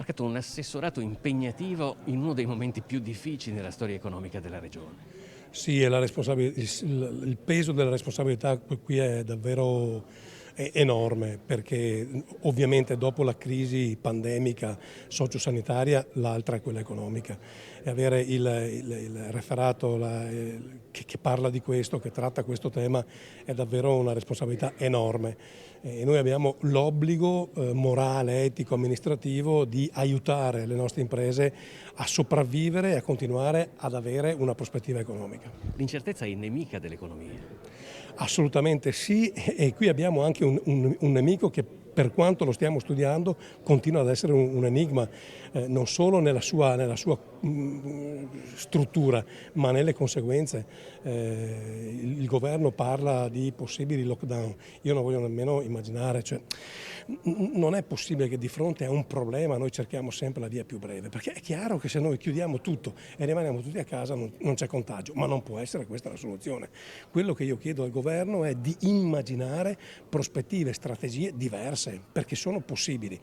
marcato un assessorato impegnativo in uno dei momenti più difficili nella storia economica della regione. Sì, e il peso della responsabilità qui è davvero enorme, perché ovviamente dopo la crisi pandemica sociosanitaria l'altra è quella economica, e avere il referato che parla di questo, che tratta questo tema, è davvero una responsabilità enorme. E noi abbiamo l'obbligo morale, etico, amministrativo di aiutare le nostre imprese a sopravvivere e a continuare ad avere una prospettiva economica. L'incertezza è nemica dell'economia. Assolutamente sì, e qui abbiamo anche un nemico che, per quanto lo stiamo studiando, continua ad essere un enigma, non solo nella sua struttura, ma nelle conseguenze. Il governo parla di possibili lockdown, io non voglio nemmeno immaginare, non è possibile che di fronte a un problema noi cerchiamo sempre la via più breve, perché è chiaro che se noi chiudiamo tutto e rimaniamo tutti a casa non c'è contagio, ma non può essere questa la soluzione. Quello che io chiedo al governo è di immaginare prospettive, strategie diverse, perché sono possibili.